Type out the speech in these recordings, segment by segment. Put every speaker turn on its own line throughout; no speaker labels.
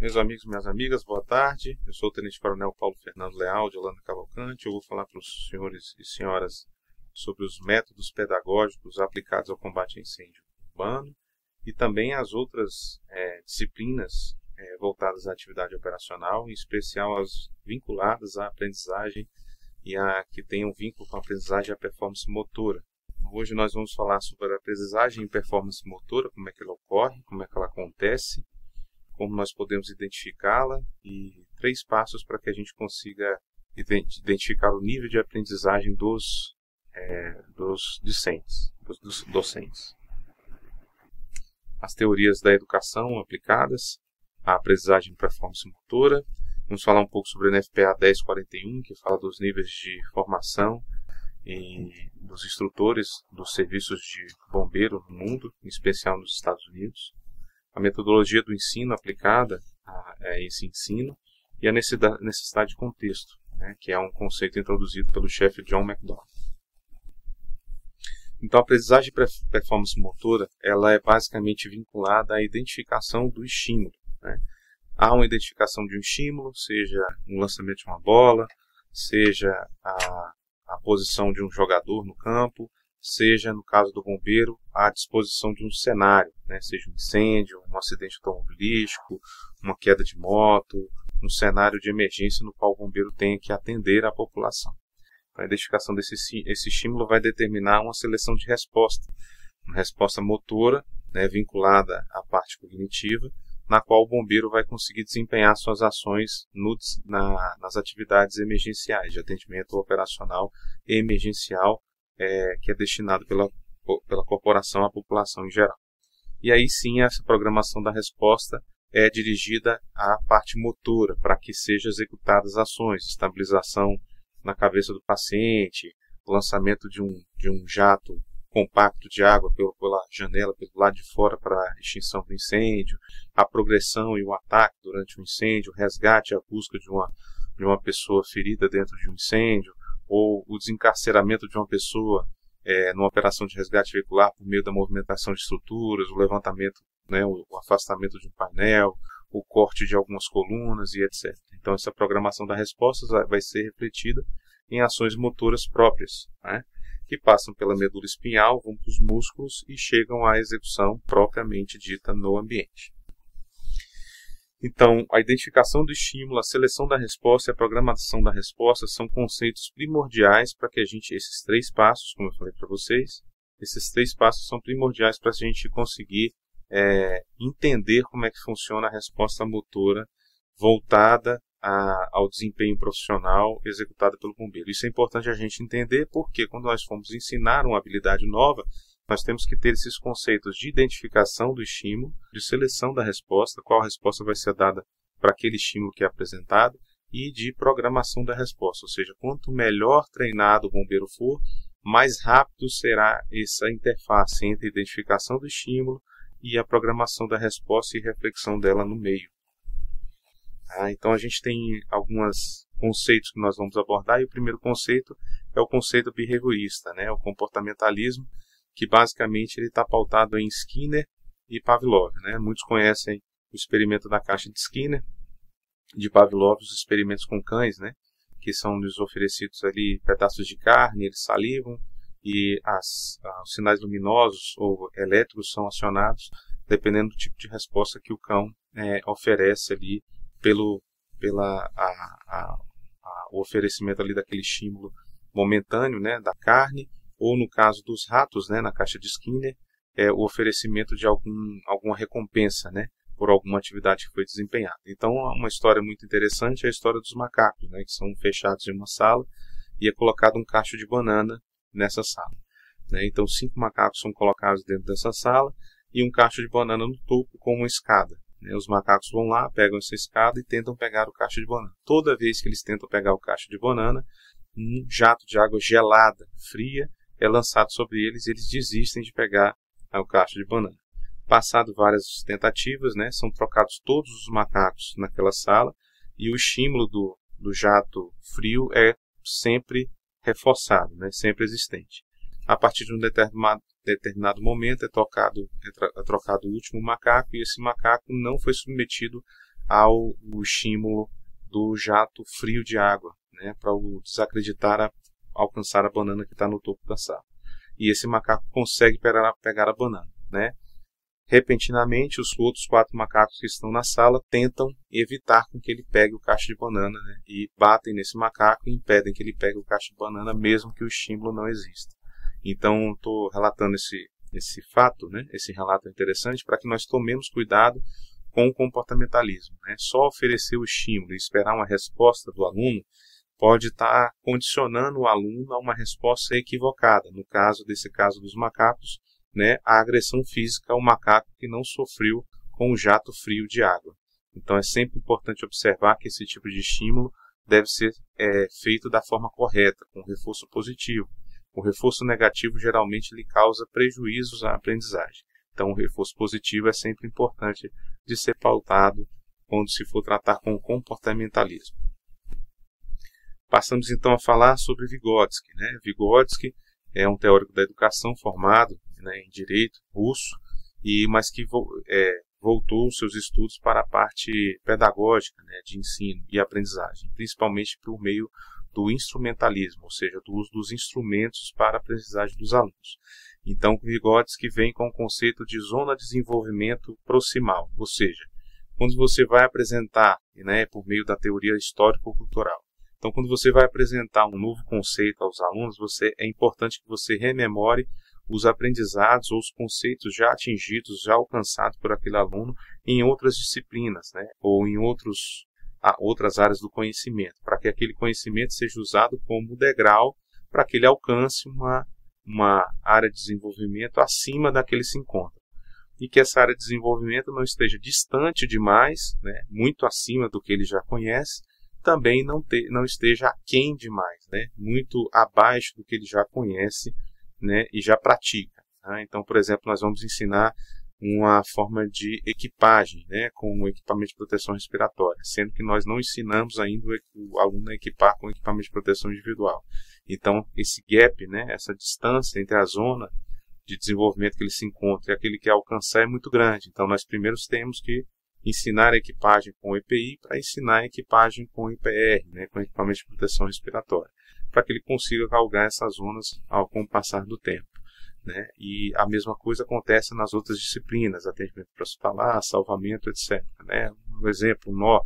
Meus amigos e minhas amigas, boa tarde. Eu sou o Tenente Coronel Paulo Fernando Leal, de Holanda Cavalcante. Eu vou falar para os senhores e senhoras sobre os métodos pedagógicos aplicados ao combate a incêndio urbano e também as outras disciplinas voltadas à atividade operacional, em especial as vinculadas à aprendizagem e a que tenham vínculo com a aprendizagem e a performance motora. Hoje nós vamos falar sobre a aprendizagem e performance motora, como é que ela ocorre, como é que ela acontece, como nós podemos identificá-la e 3 passos para que a gente consiga identificar o nível de aprendizagem dos discentes, dos docentes. As teorias da educação aplicadas à aprendizagem e performance motora. Vamos falar um pouco sobre o NFPA 1041, que fala dos níveis de formação e dos instrutores dos serviços de bombeiro no mundo, em especial nos Estados Unidos. A metodologia do ensino aplicada a esse ensino e a necessidade de contexto, né, que é um conceito introduzido pelo chefe John McDonnell. Então, a aprendizagem e performance motora ela é basicamente vinculada à identificação do estímulo, né? Há uma identificação de um estímulo, seja um lançamento de uma bola, seja a posição de um jogador no campo, seja, no caso do bombeiro, a disposição de um cenário, né? Seja um incêndio, um acidente automobilístico, uma queda de moto, um cenário de emergência no qual o bombeiro tenha que atender a população. Então, a identificação desse estímulo vai determinar uma seleção de resposta, uma resposta motora, né, vinculada à parte cognitiva, na qual o bombeiro vai conseguir desempenhar suas ações nas atividades emergenciais, de atendimento operacional e emergencial, que é destinado pela corporação à população em geral. E aí sim, essa programação da resposta é dirigida à parte motora, para que sejam executadas ações, estabilização na cabeça do paciente, o lançamento de um jato compacto de água pela janela, pelo lado de fora para a extinção do incêndio, a progressão e o ataque durante o incêndio, o resgate e a busca de uma pessoa ferida dentro de um incêndio, ou o desencarceramento de uma pessoa numa operação de resgate veicular por meio da movimentação de estruturas, o levantamento, né, o afastamento de um painel, o corte de algumas colunas e etc. Então, essa programação da resposta vai ser refletida em ações motoras próprias, né, que passam pela medula espinhal, vão para os músculos e chegam à execução propriamente dita no ambiente. Então, a identificação do estímulo, a seleção da resposta e a programação da resposta são conceitos primordiais para que esses 3 passos, como eu falei para vocês, esses 3 passos são primordiais para a gente conseguir entender como é que funciona a resposta motora voltada ao desempenho profissional executada pelo bombeiro. Isso é importante a gente entender porque quando nós formos ensinar uma habilidade nova, nós temos que ter esses conceitos de identificação do estímulo, de seleção da resposta, qual resposta vai ser dada para aquele estímulo que é apresentado, e de programação da resposta, ou seja, quanto melhor treinado o bombeiro for, mais rápido será essa interface entre a identificação do estímulo e a programação da resposta e reflexão dela no meio. Então a gente tem alguns conceitos que nós vamos abordar, e o primeiro conceito é o conceito behaviorista, né, o comportamentalismo, que basicamente ele está pautado em Skinner e Pavlov, né? Muitos conhecem o experimento da caixa de Skinner, de Pavlov, os experimentos com cães, né? Que são-lhes oferecidos ali pedaços de carne, eles salivam e os sinais luminosos ou elétricos são acionados dependendo do tipo de resposta que o cão oferece ali pelo o oferecimento ali daquele estímulo momentâneo, né, da carne, ou no caso dos ratos, né, na caixa de Skinner, o oferecimento de alguma recompensa, né, por alguma atividade que foi desempenhada. Então, uma história muito interessante é a história dos macacos, né, que são fechados em uma sala e é colocado um cacho de banana nessa sala, né. Então, 5 macacos são colocados dentro dessa sala e um cacho de banana no topo com uma escada. Os macacos vão lá, pegam essa escada e tentam pegar o cacho de banana. Toda vez que eles tentam pegar o cacho de banana, um jato de água gelada, fria, é lançado sobre eles e eles desistem de pegar o cacho de banana. Passado várias tentativas, né, são trocados todos os macacos naquela sala e o estímulo do jato frio é sempre reforçado, né, sempre existente. A partir de um determinado momento é trocado o último macaco, e esse macaco não foi submetido ao estímulo do jato frio de água, né, para o desacreditar alcançar a banana que está no topo da sala. E esse macaco consegue pegar a banana, né? Repentinamente, os outros 4 macacos que estão na sala tentam evitar com que ele pegue o cacho de banana, né, e batem nesse macaco e impedem que ele pegue o cacho de banana, mesmo que o estímulo não exista. Então, estou relatando esse fato, né, esse relato é interessante para que nós tomemos cuidado com o comportamentalismo, né? Só oferecer o estímulo e esperar uma resposta do aluno pode estar condicionando o aluno a uma resposta equivocada. No caso dos macacos, né, a agressão física ao macaco que não sofreu com o jato frio de água. Então é sempre importante observar que esse tipo de estímulo deve ser feito da forma correta, com reforço positivo. O reforço negativo geralmente lhe causa prejuízos à aprendizagem. Então o reforço positivo é sempre importante de ser pautado quando se for tratar com o comportamentalismo. Passamos então a falar sobre Vygotsky, né? Vygotsky é um teórico da educação formado, né, em direito russo, mas que voltou os seus estudos para a parte pedagógica, né, de ensino e aprendizagem, principalmente por meio do instrumentalismo, ou seja, do uso dos instrumentos para a aprendizagem dos alunos. Então, Vygotsky vem com o conceito de zona de desenvolvimento proximal, ou seja, quando você vai apresentar, né, por meio da teoria histórico-cultural. Então, quando você vai apresentar um novo conceito aos alunos, é importante que você rememore os aprendizados ou os conceitos já atingidos, já alcançados por aquele aluno em outras disciplinas, né, ou em outras áreas do conhecimento, para que aquele conhecimento seja usado como degrau para que ele alcance uma área de desenvolvimento acima da que ele se encontra. E que essa área de desenvolvimento não esteja distante demais, né, muito acima do que ele já conhece, também não esteja aquém demais, né, muito abaixo do que ele já conhece, né, e já pratica. Tá? Então, por exemplo, nós vamos ensinar uma forma de equipagem, né, com um equipamento de proteção respiratória, sendo que nós não ensinamos ainda o aluno a equipar com equipamento de proteção individual. Então, esse gap, né, essa distância entre a zona de desenvolvimento que ele se encontra e aquele que quer alcançar é muito grande. Então, nós primeiro temos que ensinar a equipagem com EPI para ensinar a equipagem com IPR, né, com equipamento de proteção respiratória, para que ele consiga galgar essas zonas com o passar do tempo. Né? E a mesma coisa acontece nas outras disciplinas, atendimento hospitalar, salvamento, etc. Né? Um exemplo, nó,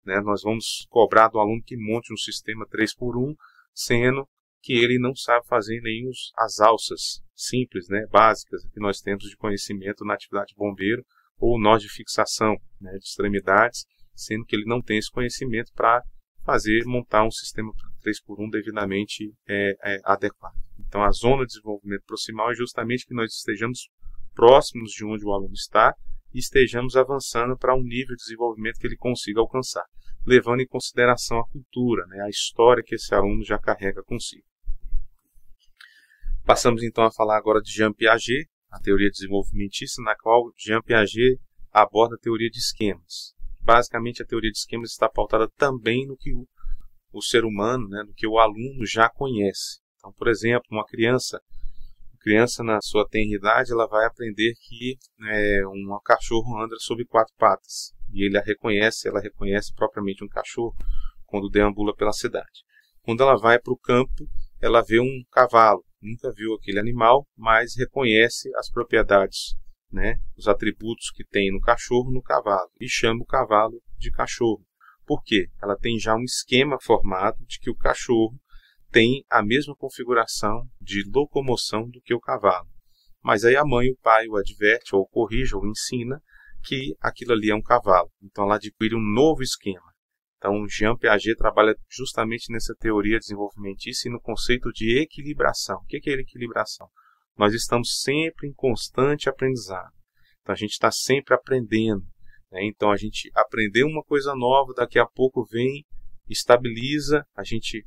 né? Nós vamos cobrar do aluno que monte um sistema 3x1, sendo que ele não sabe fazer nem as alças simples, né? Básicas que nós temos de conhecimento na atividade de bombeiro, ou nós de fixação, né, de extremidades, sendo que ele não tem esse conhecimento para montar um sistema 3x1 devidamente adequado. Então, a zona de desenvolvimento proximal é justamente que nós estejamos próximos de onde o aluno está e estejamos avançando para um nível de desenvolvimento que ele consiga alcançar, levando em consideração a cultura, né, a história que esse aluno já carrega consigo. Passamos então a falar agora de Jean Piaget, a teoria desenvolvimentista, na qual Jean Piaget aborda a teoria de esquemas. Basicamente, a teoria de esquemas está pautada também no que o ser humano, né, no que o aluno já conhece. Então, por exemplo, uma criança na sua tenridade, ela vai aprender que um cachorro anda sobre 4 patas. E ela reconhece propriamente um cachorro quando deambula pela cidade. Quando ela vai para o campo, ela vê um cavalo. Nunca viu aquele animal, mas reconhece as propriedades, né, os atributos que tem no cachorro, no cavalo, e chama o cavalo de cachorro. Por quê? Ela tem já um esquema formado de que o cachorro tem a mesma configuração de locomoção do que o cavalo. Mas aí a mãe e o pai o adverte, ou corrige, ou ensina que aquilo ali é um cavalo. Então ela adquire um novo esquema. Então Jean Piaget trabalha justamente nessa teoria desenvolvimentista e no conceito de equilibração. O que é equilibração? Nós estamos sempre em constante aprendizado. Então a gente está sempre aprendendo. Né? Então a gente aprendeu uma coisa nova, daqui a pouco vem, estabiliza, a gente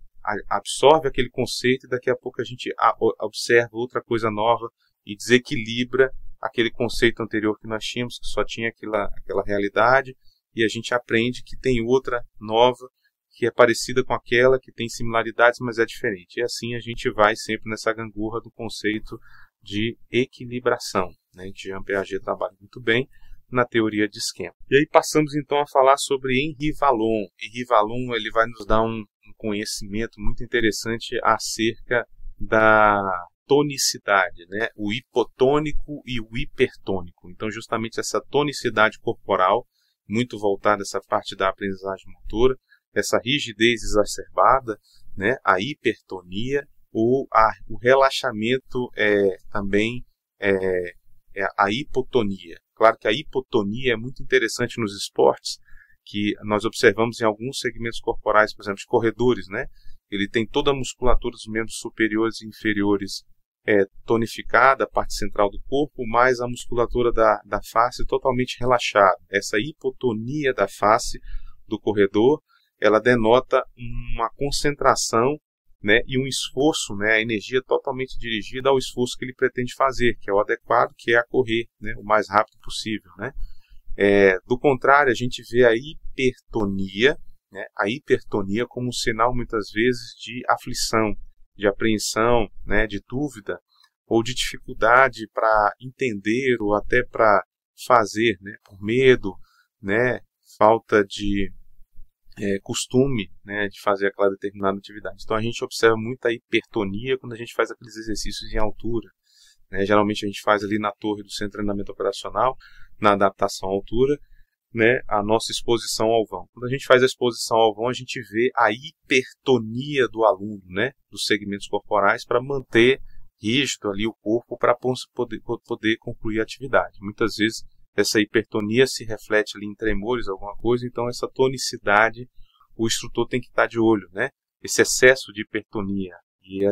absorve aquele conceito e daqui a pouco a gente observa outra coisa nova e desequilibra aquele conceito anterior que nós tínhamos, que só tinha aquela realidade, e a gente aprende que tem outra nova que é parecida com aquela, que tem similaridades, mas é diferente. E assim a gente vai sempre nessa gangorra do conceito de equilibração, né? Jean Piaget trabalha muito bem na teoria de esquema. E aí passamos então a falar sobre Henri Vallon. Henri Vallon ele vai nos dar um conhecimento muito interessante acerca da tonicidade, né? O hipotônico e o hipertônico. Então justamente essa tonicidade corporal, muito voltada a essa parte da aprendizagem motora, essa rigidez exacerbada, né? A hipertonia, o relaxamento também a hipotonia. Claro que a hipotonia é muito interessante nos esportes, que nós observamos em alguns segmentos corporais, por exemplo, de corredores, né? Ele tem toda a musculatura dos membros superiores e inferiores tonificada, a parte central do corpo, mas a musculatura da face totalmente relaxada. Essa hipotonia da face do corredor, ela denota uma concentração, né, e um esforço, né, a energia totalmente dirigida ao esforço que ele pretende fazer, que é o adequado, que é a correr, né, o mais rápido possível, né. Do contrário, a gente vê a hipertonia, né, a hipertonia como um sinal muitas vezes de aflição, de apreensão, né, de dúvida ou de dificuldade para entender ou até para fazer, né, por medo, né, falta de costume, né, de fazer aquela determinada atividade. Então a gente observa muita hipertonia quando a gente faz aqueles exercícios em altura, né. Geralmente a gente faz ali na torre do centro de treinamento operacional, na adaptação à altura, né, a nossa exposição ao vão. Quando a gente faz a exposição ao vão, a gente vê a hipertonia do aluno, né, dos segmentos corporais, para manter rígido ali o corpo para poder concluir a atividade. Muitas vezes essa hipertonia se reflete ali em tremores, alguma coisa, então essa tonicidade o instrutor tem que estar de olho, né? Esse excesso de hipertonia e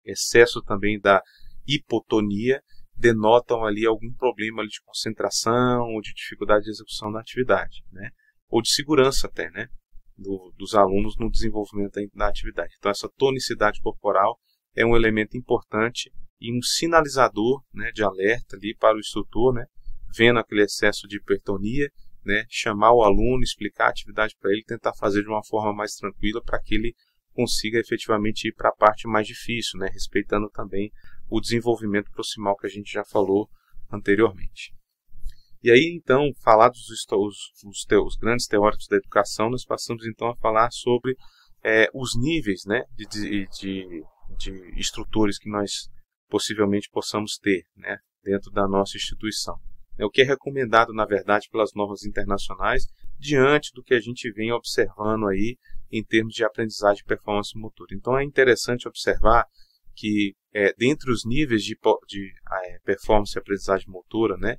excesso também da hipotonia denotam ali algum problema ali de concentração ou de dificuldade de execução da atividade, né? Ou de segurança até, né? Dos alunos no desenvolvimento da atividade. Então essa tonicidade corporal é um elemento importante e um sinalizador, né, de alerta ali para o instrutor, né, vendo aquele excesso de hipertonia, né, chamar o aluno, explicar a atividade para ele, tentar fazer de uma forma mais tranquila para que ele consiga efetivamente ir para a parte mais difícil, né, respeitando também o desenvolvimento proximal que a gente já falou anteriormente. E aí, então, falados os grandes teóricos da educação, nós passamos então a falar sobre os níveis, né, de instrutores que nós possivelmente possamos ter, né, dentro da nossa instituição. O que é recomendado, na verdade, pelas normas internacionais, diante do que a gente vem observando aí em termos de aprendizagem e performance motora. Então é interessante observar que dentre os níveis de performance e aprendizagem motora, né,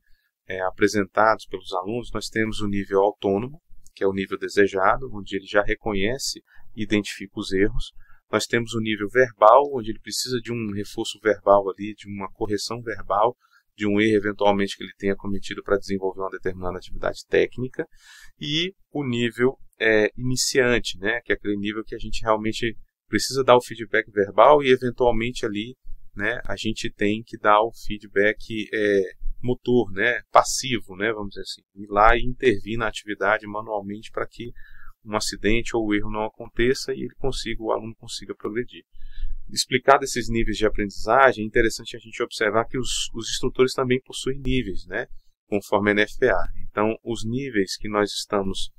apresentados pelos alunos, nós temos o nível autônomo, que é o nível desejado, onde ele já reconhece e identifica os erros. Nós temos o nível verbal, onde ele precisa de um reforço verbal ali, de uma correção verbal, de um erro eventualmente que ele tenha cometido para desenvolver uma determinada atividade técnica. E o nível iniciante, né, que é aquele nível que a gente realmente precisa dar o feedback verbal e eventualmente ali, né, a gente tem que dar o feedback motor, né, passivo, né, vamos dizer assim, ir lá e intervir na atividade manualmente para que um acidente ou erro não aconteça e o aluno consiga progredir. Explicado esses níveis de aprendizagem, é interessante a gente observar que os instrutores também possuem níveis, né, conforme a NFPA. Então, os níveis que nós estamos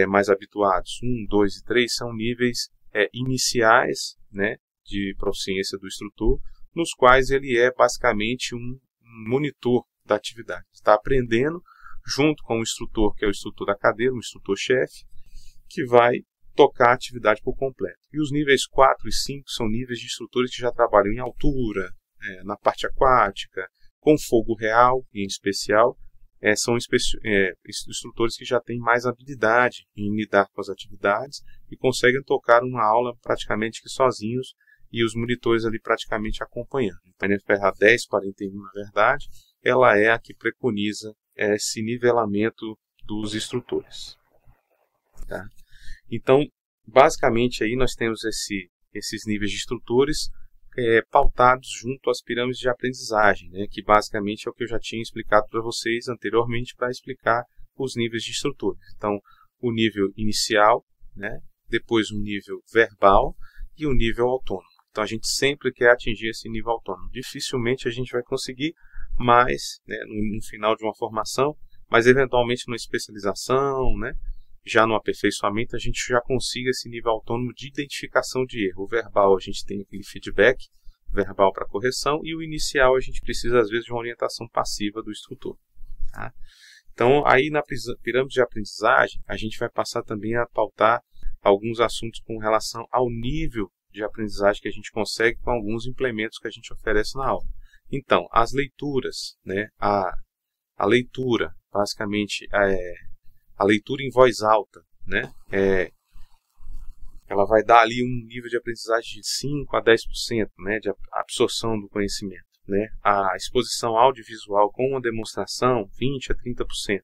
mais habituados, 1, 2 e 3, são níveis iniciais, né, de proficiência do instrutor, nos quais ele é basicamente um monitor da atividade. Está aprendendo junto com o instrutor, que é o instrutor da cadeira, o instrutor-chefe, que vai tocar a atividade por completo. E os níveis 4 e 5 são níveis de instrutores que já trabalham em altura, na parte aquática, com fogo real em especial. São instrutores que já têm mais habilidade em lidar com as atividades e conseguem tocar uma aula praticamente que sozinhos e os monitores ali praticamente acompanhando. A NFPA 1041, na verdade, ela é a que preconiza esse nivelamento dos instrutores. Tá? Então, basicamente, aí nós temos esses níveis de instrutores pautados junto às pirâmides de aprendizagem, né, que basicamente é o que eu já tinha explicado para vocês anteriormente para explicar os níveis de instrutores. Então, o nível inicial, né? Depois o nível verbal e o nível autônomo. Então a gente sempre quer atingir esse nível autônomo. Dificilmente a gente vai conseguir, mas né, no final de uma formação, mas eventualmente numa especialização, né, já no aperfeiçoamento, a gente já consiga esse nível autônomo de identificação de erro. O verbal a gente tem aquele feedback verbal para correção, e o inicial a gente precisa às vezes de uma orientação passiva do instrutor. Tá? Então aí na pirâmide de aprendizagem a gente vai passar também a pautar alguns assuntos com relação ao nível de aprendizagem que a gente consegue com alguns implementos que a gente oferece na aula. Então, as leituras, né, a leitura, basicamente, a leitura em voz alta, né, ela vai dar ali um nível de aprendizagem de 5 a 10%, né, de absorção do conhecimento. Né, a exposição audiovisual com uma demonstração, 20 a 30%,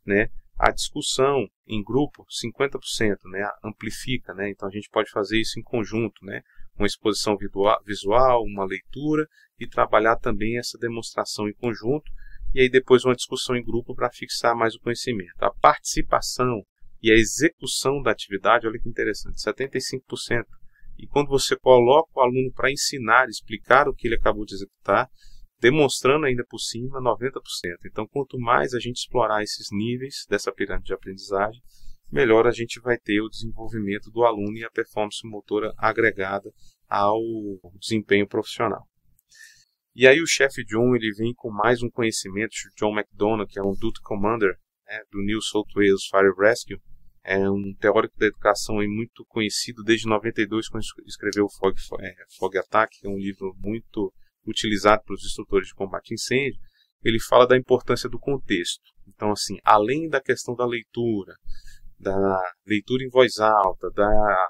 né, a discussão em grupo, 50%, né, amplifica, né, então a gente pode fazer isso em conjunto, né, uma exposição visual, uma leitura, e trabalhar também essa demonstração em conjunto, e aí depois uma discussão em grupo para fixar mais o conhecimento. A participação e a execução da atividade, olha que interessante, 75%. E quando você coloca o aluno para ensinar, explicar o que ele acabou de executar, demonstrando ainda por cima, 90%. Então, quanto mais a gente explorar esses níveis dessa pirâmide de aprendizagem, melhor a gente vai ter o desenvolvimento do aluno e a performance motora agregada ao desempenho profissional. E aí o chefe John, ele vem com mais um conhecimento, John McDonough, que é um Duty Commander, né, do New South Wales Fire Rescue, é um teórico da educação muito conhecido desde 92, quando escreveu o Fog Attack, que é um livro muito utilizado pelos instrutores de combate a incêndio. Ele fala da importância do contexto. Então, assim, além da questão da leitura em voz alta,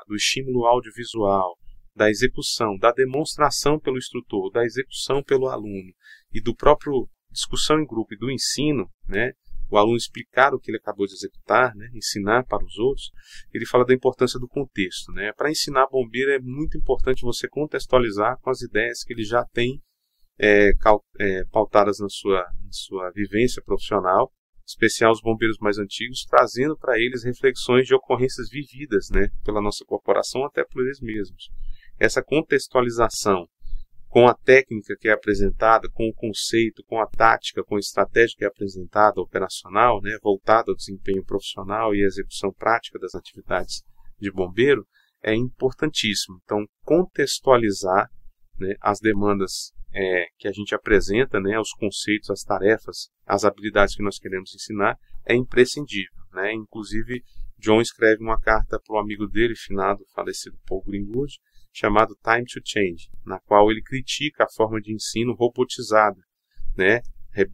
do estímulo audiovisual, da execução, da demonstração pelo instrutor, da execução pelo aluno e do próprio discussão em grupo e do ensino, né, o aluno explicar o que ele acabou de executar, né, ensinar para os outros, ele fala da importância do contexto. Né? Para ensinar bombeiro é muito importante você contextualizar com as ideias que ele já tem pautadas na sua vivência profissional, em especial os bombeiros mais antigos, trazendo para eles reflexões de ocorrências vividas, né, pela nossa corporação, até por eles mesmos. Essa contextualização com a técnica que é apresentada, com o conceito, com a tática, com a estratégia que é apresentada, operacional, né, voltada ao desempenho profissional e à execução prática das atividades de bombeiro, é importantíssimo. Então, contextualizar, né, as demandas que a gente apresenta, né, os conceitos, as tarefas, as habilidades que nós queremos ensinar, é imprescindível. Né? Inclusive, John escreve uma carta para o amigo dele, finado, falecido Paul Greenwood, chamado Time to Change, na qual ele critica a forma de ensino robotizada, né?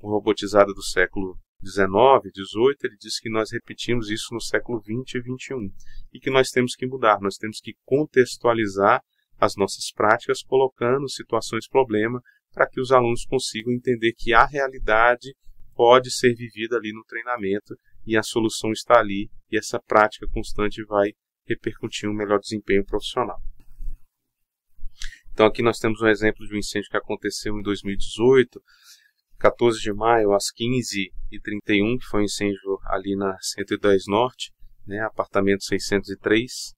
Robotizada do século XIX, XVIII. Ele diz que nós repetimos isso no século XX e XXI, e que nós temos que mudar, nós temos que contextualizar as nossas práticas, colocando situações problema, para que os alunos consigam entender que a realidade pode ser vivida ali no treinamento, e a solução está ali, e essa prática constante vai repercutir um melhor desempenho profissional. Então aqui nós temos um exemplo de um incêndio que aconteceu em 2018, 14 de maio, às 15h31, que foi um incêndio ali na 110 Norte, né, apartamento 603,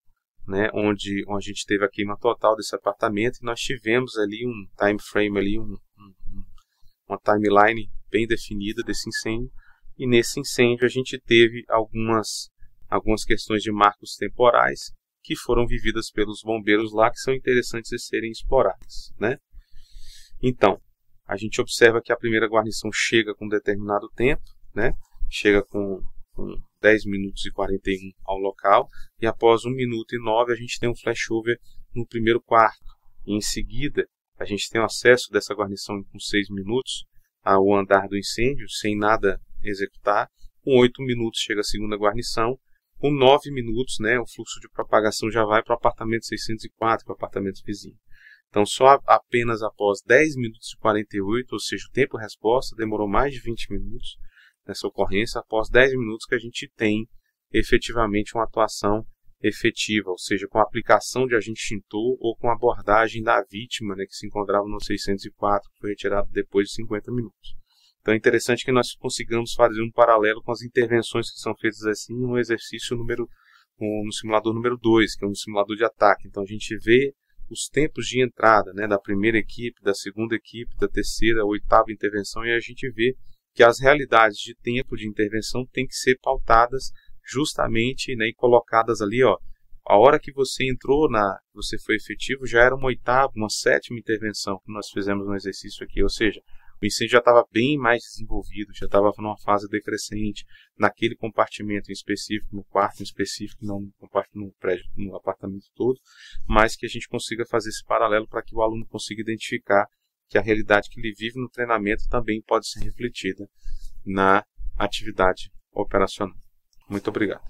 né, onde a gente teve a queima total desse apartamento, e nós tivemos ali um time frame, ali, uma timeline bem definida desse incêndio, e nesse incêndio a gente teve algumas questões de marcos temporais, que foram vividas pelos bombeiros lá, que são interessantes de serem exploradas. Né? Então, a gente observa que a primeira guarnição chega com um determinado tempo, né? Chega com 10 minutos e 41 ao local, e após 1 minuto e 9 a gente tem um flashover no primeiro quarto. E em seguida, a gente tem o acesso dessa guarnição com 6 minutos ao andar do incêndio, sem nada executar. Com 8 minutos chega a segunda guarnição. Com 9 minutos, né, o fluxo de propagação já vai para o apartamento 604, para o apartamento vizinho. Então, só apenas após 10 minutos e 48, ou seja, o tempo-resposta demorou mais de 20 minutos nessa ocorrência, após 10 minutos que a gente tem efetivamente uma atuação efetiva, ou seja, com a aplicação de agente extintor ou com a abordagem da vítima, né, que se encontrava no 604, que foi retirado depois de 50 minutos. Então é interessante que nós consigamos fazer um paralelo com as intervenções que são feitas assim no exercício no simulador número 2, que é um simulador de ataque. Então a gente vê os tempos de entrada, né, da primeira equipe, da segunda equipe, da terceira, oitava intervenção, e a gente vê que as realidades de tempo de intervenção têm que ser pautadas justamente, né, e colocadas ali, ó, a hora que você entrou, você foi efetivo, já era uma oitava, uma sétima intervenção que nós fizemos no exercício aqui, ou seja, o incêndio já estava bem mais desenvolvido, já estava numa fase decrescente, naquele compartimento em específico, no quarto em específico, não no prédio, no apartamento todo, mas que a gente consiga fazer esse paralelo para que o aluno consiga identificar que a realidade que ele vive no treinamento também pode ser refletida na atividade operacional. Muito obrigado.